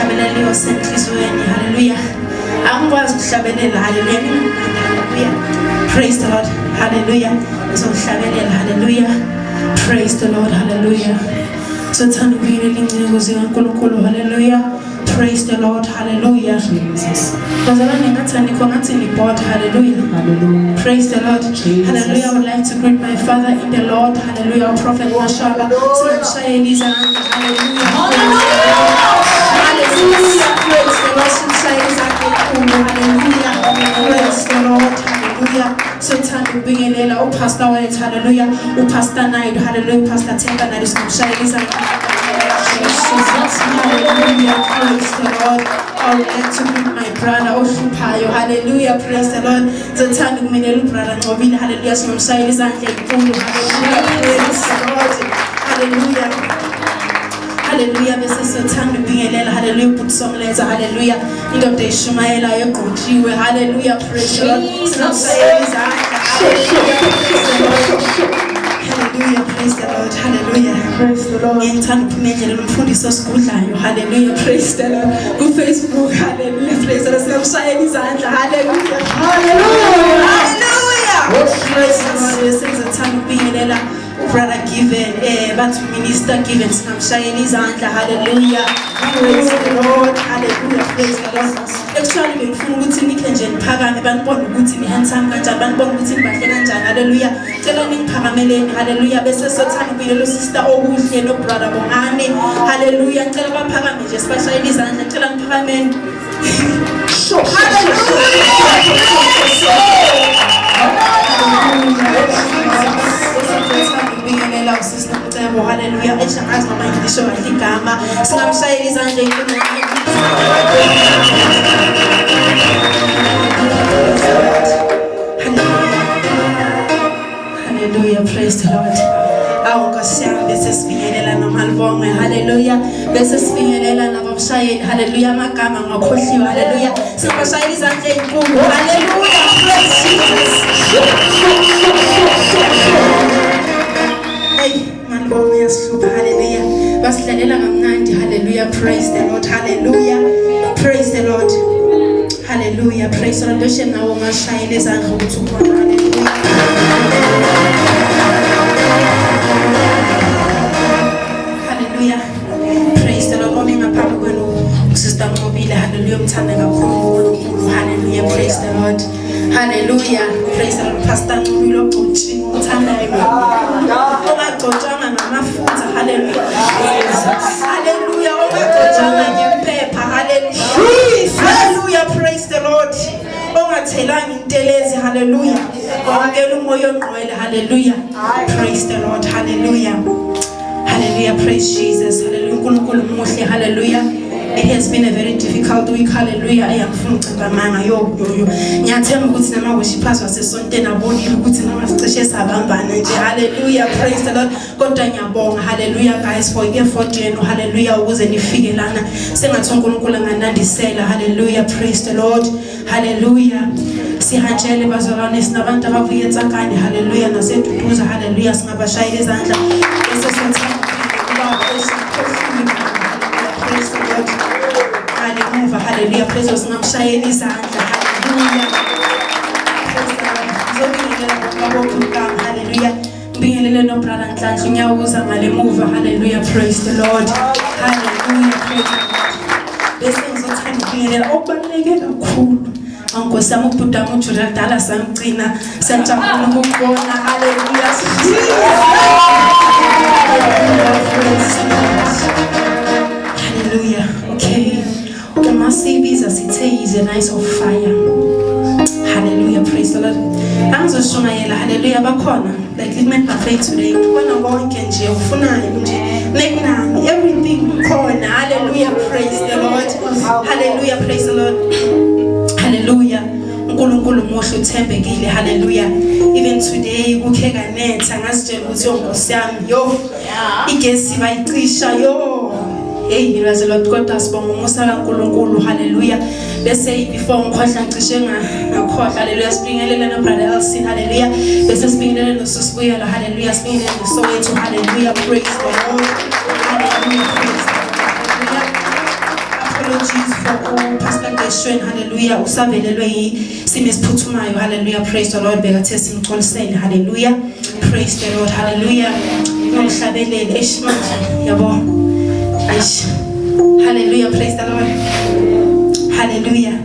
ngihlabelele osenhlizweni hallelujah angikwazi ukuhlabelela hallelujah hallelujah praise the Lord hallelujah ngizohlabelela hallelujah praise the Lord hallelujah sothanda ukubingelela inciko zikaNkulunkulu hallelujah praise the Lord hallelujah Jesus bazalwane ngathandi khona ngathi nibot hallelujah hallelujah praise the Lord Jesus. Hallelujah I would like to greet my father in the Lord hallelujah prophet mashallah simshayeli izandla hallelujah hallelujah praise the Lord simshayeli izandla hallelujah praise the Lord hallelujah sothanda ukubingelela upastor wethu hallelujah upastor Naid hallelujah pastor Themba Naid simshayeli izandla hallelujah praise the Lord I would like to meet my brother Oshupayo hallelujah praise the Lord sothanda ukumelela ubrother Ngobile hallelujah simshayeli izandla enkulu hallelujah praise the Lord hallelujah hallelujah bese sothanda ukubingelela hallelujah ubutsomeletha hallelujah indoda eshumayela egqotshiwe hallelujah praise the Lord simshayeli izandla hallelujah praise the Lord hallelujah praise the Lord ngiyithanda ukuphumelela umfundisi osigudlayo hallelujah praise the Lord ku Facebook hallelujah praise the Lord simshayeli izandla hallelujah hallelujah hallelujah praise the Lord sizothandwa ukubingelela brother Given bathi minister Given simshayeli izandla hallelujah praise the Lord hallelujah praise the Lord actually bengifuna ukuthi nikhe nje niphakame banibone ukuthi ni handsome kanjani banibone ukuthi nibahle kanjani hallelujah cela ningiphakamele hallelujah bese sothanda ukubingelela sister okuhle no brother Bongani hallelujah cela baphakame nje sibashayeli izandla cela niphakameni bingelela usista Mthembu hallelujah eshangazi noma ngisho kahle igama singamshayeli izandla hallelujah praise the Lord awukasiyami bese sibingelela nomalibongwe hallelujah bese sibingelela nabashayeli hallelujah amagama ngakhohliwe hallelujah singabashayeli izandla enkulu hallelujah praise Jesus hey malibongwe yasihlupa hallelujah basidlalela kamnandi hallelujah praise the Lord hallelujah praise the Lord hallelujah praise the Lord beshe nawo ngashayeli izandla ukuthi ukhona hallelujah hallelujah praise the Lord omina ngaphambi kwenu sister Ngobile hallelujah umthanda kakhulu hallelujah praise the Lord hallelujah praise the Lord pastor Ngobile ogcotshiwe umthanda ongagcotshanga ngamafutha hallelujah hallelujah ongagcotshanga ngempepha hallelujah hallelujah praise the Lord ongathelanga intelezi hallelujah ongela umoya ongqwele hallelujah praise the Lord hallelujah hallelujah praise Jesus hallelujah uNkulunkulu muhle hallelujah it has been a very difficult week hallelujah ayangifuna ucabanga yo ngiyathemba ukuthi nama worshipers wasesonteni abonile ukuthi nama sicishe sabambana nje hallelujah praise the Lord kodwa ngiyabonga hallelujah guys for effort yenu hallelujah ukuze nifike lana sengathi uNkulunkulu anganandisela hallelujah praise the Lord hallelujah sihanjele bazalwane sinabantu ababuye eTsakani hallelujah naseDuduza hallelujah singabashayeli izandla bese sothanda praise the Lord hallelujah hallelujah praise the Lord singamshayeli izandla hallelujah praise the Lord zobingelela ngabokugama hallelujah bingelele no brother Nhlanhla unyawuza ngale muva hallelujah praise the Lord hallelujah praise the Lord bese ngizothanda ukubingelela okubaluleke kakhulu angosama ubhuda mujura dala samgcina siyajabula ukubona hallelujah hallelujah okay masibiza sithe is a nice of fire hallelujah praise the Lord angizoshumayela hallelujah bakhona like it meant perfect today ubona konke nje ufunayo nje nekunani everything khona hallelujah praise the Lord hallelujah praise the Lord hallelujah uNkulunkulu muhle uthembekile hallelujah even today kukhe kanetha ngasitshela ukuthi yongosi yami yo igesi bayicisha yo hey iraze Lord kodwa sibonga umusa kaNkulunkulu hallelujah bese before ngikhohla ngicishe ngakhohla hallelujah sibingelela no brother Elsin hallelujah bese sibingelela no Sisibuyela hallelujah sibingelela no Soweto hallelujah praise the Lord hallelujah praise the Lord apologies for Pastor Geshwen, hallelujah, usavelelwe isimo esiphuthumayo, hallelujah, praise the Lord, bekathe simxolisele, hallelujah, praise the Lord, hallelujah, nomhlabelele manje yabo, hallelujah, praise the Lord, hallelujah.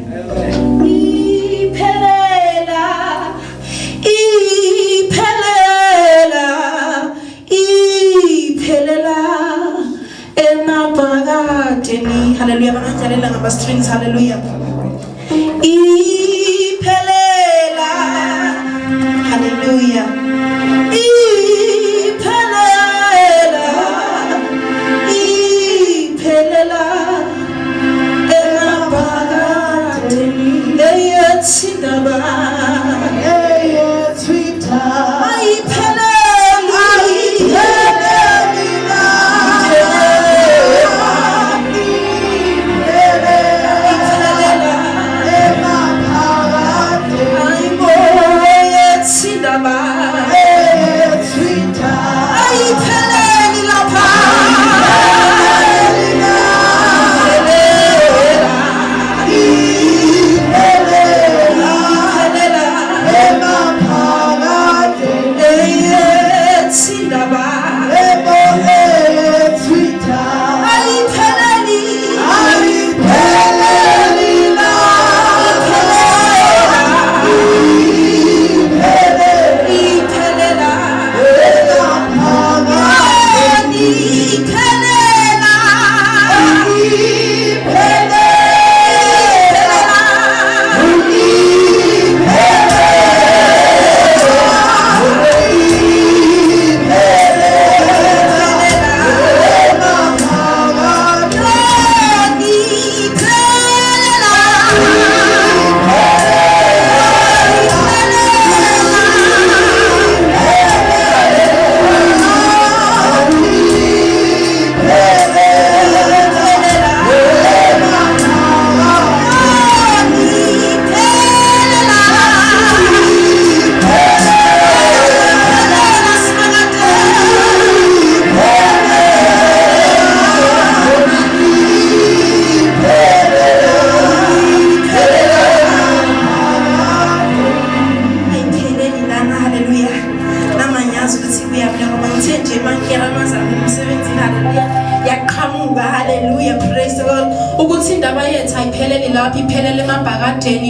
Hallelujah, bangajalela ngama strings, hallelujah. Iphelela, hallelujah. Iphelela, iphelela, emabhakadeni, eyethindaba, eyethwitha, ayiphelela.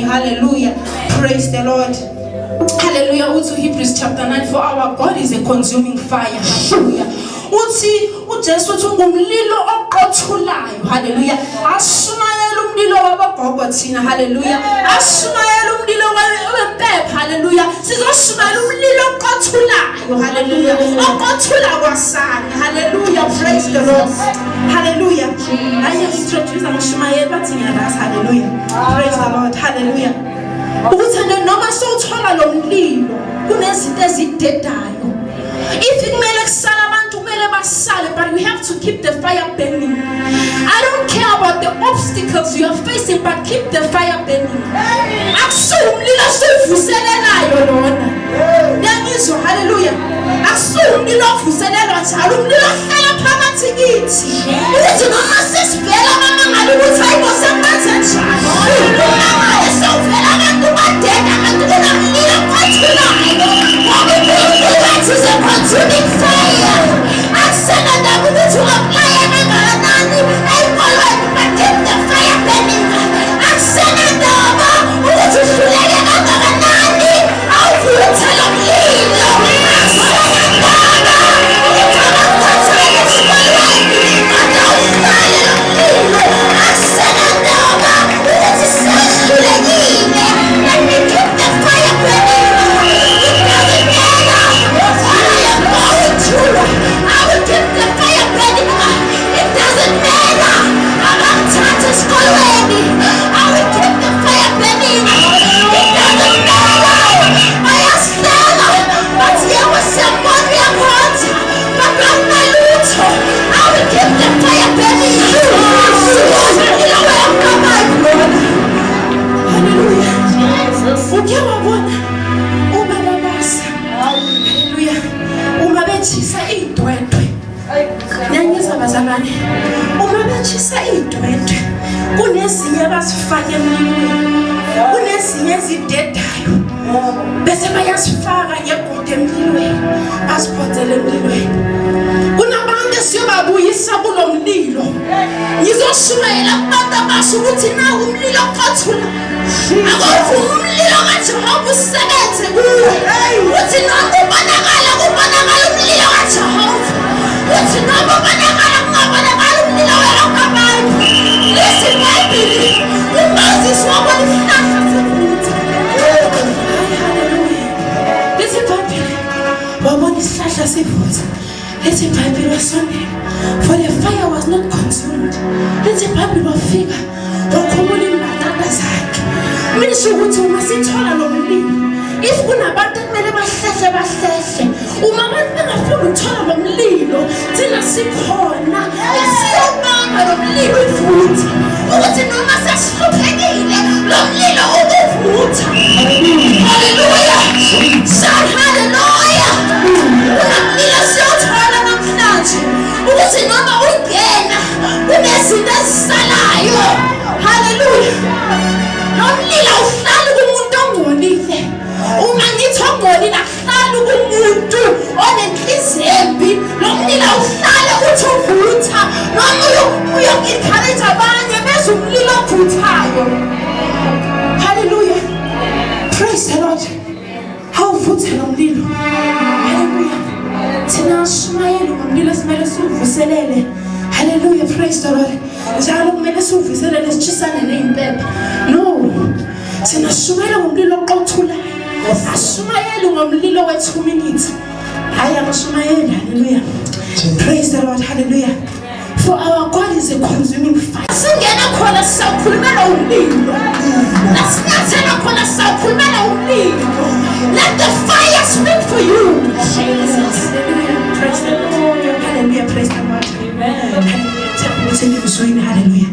Hallelujah, praise the Lord, hallelujah. Uthi Hebrews chapter 9, for our God is a consuming fire, hallelujah. Uthi uJesu uthi ngumlilo oqothulayo, hallelujah. Ashumayela umlilo wabagogo thina, hallelujah. Ashumayela umlilo wempepha, hallelujah. Sizoshumayela umlilo oqothulayo, hallelujah. Oqothula kwasani, hallelujah, praise the Lord, hallelujah. I introduce Amushumayela bathi ngiyalazi, hallelujah, praise the Lord, hallelujah. Ukuthi noma sowuthola lo mlilo kunezinto ezidedayo. If kumele kusala abantu kumele basale, but we have to keep the fire burning. I don't care about the obstacles you are facing, but keep the fire burning. Akusuke umlilo osuvuselelayo lona. Yangizwa, hallelujah. Akusuke umlilo ovuselelwa njalo, umlilo ohlala phakathi kithi. Uthi noma sesivela mama ngabe ukuthi hayibo semanze njalo. Noma ngabe sesivela abantu badeda abantu kunamlilo othulayo. Ngoba umlilo wethu is a consuming fire. Akusena ndaba ukuthi apply kangakanani eyikolweni, but keep the fire burning. Akusena ndaba ukuthi uhluleke kangakanani awuvutha lo mlilo. Akusena ndaba ukuthi abaphatheke esikolweni kodwa uhlale lo mlilo. kunezinye abazifaka emlilweni, kunezinye ezidedayo bese bayasifaka ngegude emlilweni basiphonzele emlilweni. Kunabantu esiyobabuyisa kulo mlilo. Ngizoshumayela kubantu abasho ukuthi nawo umlilo oqothula, akuvumi umlilo kaJehova usebenze kuwe. Uthi noma ubonakala umlilo kaJehova, uthi noma ubonakala kungabonakala umlilo kaBaba. Listen baby, uMoses wabona isihlahla sevutha. Listen baby, wabona isihlahla sevutha. Listen baby, wasondela, for the fire was not consumed. Listen baby, wafika wakhumula imbadada zakhe. Misho ukuthi uma sithola lo mlilo, if kunabantu kumele bahlehle, uma abantu bengafuni ukuthola lo mlilo, thina sikhona esiyobamba lo mlilo ivutha, ukuthi noma sesihluphekile lo mlilo ubuvutha. Hallelujah, shout hallelujah. Umlilo siyothola namhlanje ukuthi noma ungena kunezinto ezisalayo. Hallelujah. Lo mlilo uhlala kumuntu ongcolile. Uma ngithi ongcolile akuhlali kumuntu onenhliziyo embi. Lo mlilo uhlala uthi uvutha noma uyo-encourage abanye beze umlilo ovuthayo. Hallelujah. Praise the Lord. Awuvuthe lo mlilo. Hallelujah. Thina shumayela umlilo simele sivuselele. Hallelujah. Praise the Lord. Njalo kumele sivuselele sichisane nezimpepha. No. Thina shumayela ngomlilo oqothulayo. Ashumayela ngomlilo we2 minutes. Hayi amashumayela. Hallelujah. Praise the Lord. Hallelujah. For our God is a consuming fire. Singena khona sisakhulumela umlilo. Nasinyathela khona sisakhulumela umlilo. Let the fire speak for you. Jesus. Hallelujah. Praise the Lord. Hallelujah. Praise the Lord. Amen. Hallelujah. Hallelujah.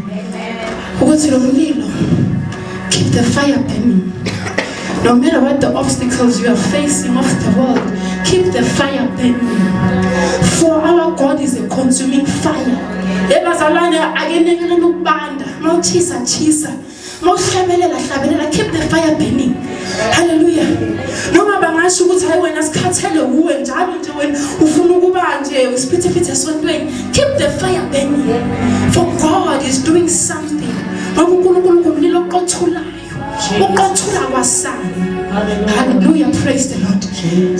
Ukuthi lo mlilo, keep the fire burning. No matter what the obstacles you are facing of the world, keep the fire burning. For our God is a consuming fire. Ebazalwane akenekele ukubanda, mawuchisa, mawuhlabelela, keep the fire burning. Hallelujah. Noma bangasho ukuthi hayi wena sikhathele uwe njalo nje wena ufuna ukuba nje usiphethe esontweni, keep the fire burning. For God is doing something. Ngoba uNkulunkulu ngumlilo oqothulayo. Uqothula kwasani. Hallelujah. Praise the Lord.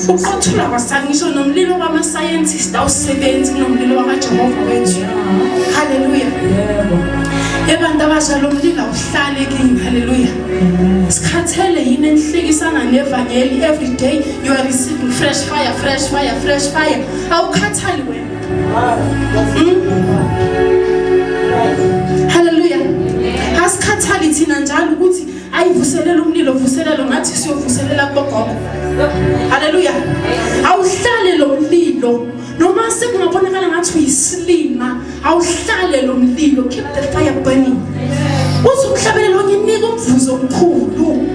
Uqothula kwasani ngisho nomlilo wama scientists awusebenzi nomlilo wakaJehova wethu. Hallelujah. Ebantu abasha lo mlilo uhlale kini. Hallelujah. Sikhathele yini enhlekisana nevangeli. Every day you are receiving fresh fire. Awukhathali wena. Hallelujah. Asikhathali thina njalo ukuthi ayivuselela umlilo vuselelo ngathi siyovuselela kugogo. Hallelujah. Awuhlale lo mlilo noma sekungabonakala ngathi uyisilima, awuhlale lo mlilo, keep the fire burning. Uthi umhlabelelo nginika umvuzo omkhulu.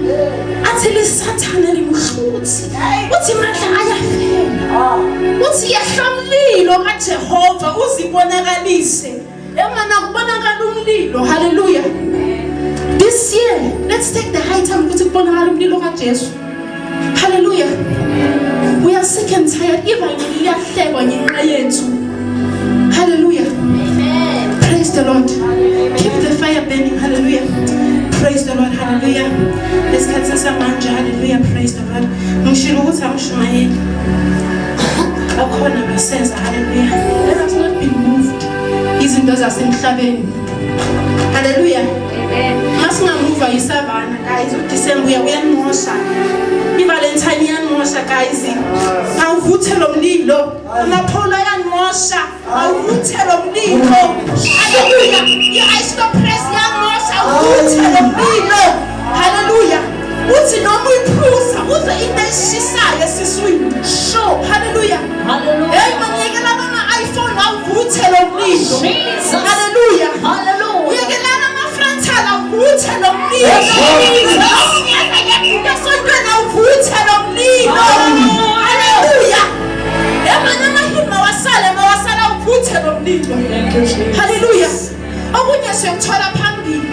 Athi lisathana limhluthi. Uthi manje ayafela. Uthi yahlamlilo kaJehova uzibonakalise. Emana kubonakala umlilo. Hallelujah. This year, let's take the high time ukuthi kubonakala umlilo kaJesu. Hallelujah. We are sick and tired. Even liyahlekwa ngenxa yethu. Hallelujah. Amen. Praise the Lord. Keep the fire burning. Hallelujah. Praise the Lord. Hallelujah. Lesikhathi samanje. Hallelujah. Praise the Lord. Ngishilo ukuthi amshumayeli. Akhona basenza. Hallelujah. Let us not be moved. Izinto zasemhlabeni. Hallelujah. Masingamuva yisavana guys. uDecember uyanimosha. iValentine yanimosha guys. Awuvuthe lo mlilo. Amaphola yanimosha. Awuvuthe lo mlilo. Hallelujah. I-stop press yanimosha. Awuvuthe lo mlilo. Hallelujah. Uthi noma uyiphuza uze into eshisayo esiswini. Sure. Hallelujah. Hallelujah. Hey mangiyekela ama-iPhone awuvuthe lo mlilo. Hallelujah. Hallelujah. Uyekelana ama-frontal awuvuthe lo mlilo. Esontweni awuvuthe lo mlilo. Hallelujah. Emana amahima mawasala awuvuthe lo mlilo. Hallelujah. Okunye siyokuthola phambili.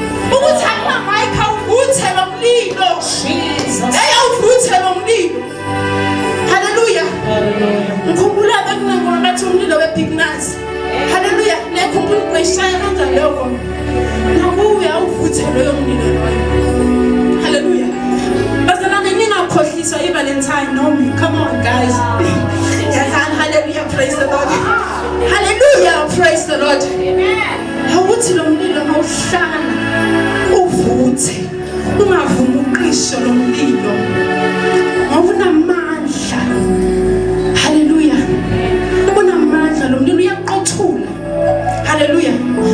uvuthe loyo mlilo loyo. Hallelujah. Bazalwane ningakhohliswa iValentine nomi. Come on guys. Hallelujah, praise the Lord. Hallelujah, praise the Lord. Awuthi lo mlilo mawuhlala uvuthe. Ungavumi uqisho lo mlilo. Awunamandla. Hallelujah. Unamandla lo mlilo uyaqothula. Hallelujah.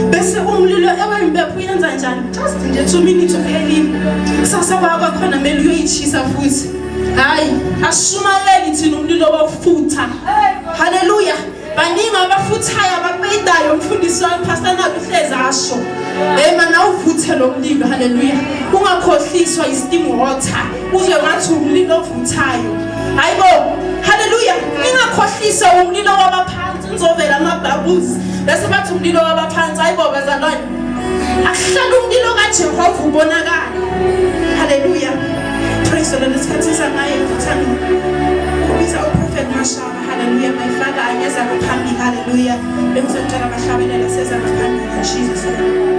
Bese umlilo ewembephu uyenza njani? Just nje 2 minutes uphelile. Kusasa kwakho khona mele uyoyichisa futhi. Hayi, ashumayeli thina umlilo wafutha. Hallelujah. Baningi abafuthayo abapedayo umfundisi wami Pastor Nabi uhlezi asho. Mana uvuthe lo mlilo. Hallelujah. Ungakhohliswa istim water. Uzwe ngathi umlilo ovuthayo. Hayibo. Hallelujah. Ningakhohliswa umlilo wabaphansi uzovela amabubbles. Bese bathi umlilo wabaphansi. Hayibo bazalwane. Akuhlala umlilo kaJehova ubonakala. Hallelujah. Praise the Lord. Lesikhathisa ngaye futhani. Ubiza uProphet Mashaba. Hallelujah. My Father, ayeza kuphambili. Hallelujah. Bengizocela bahlabelela seza ngaphambili in Jesus name.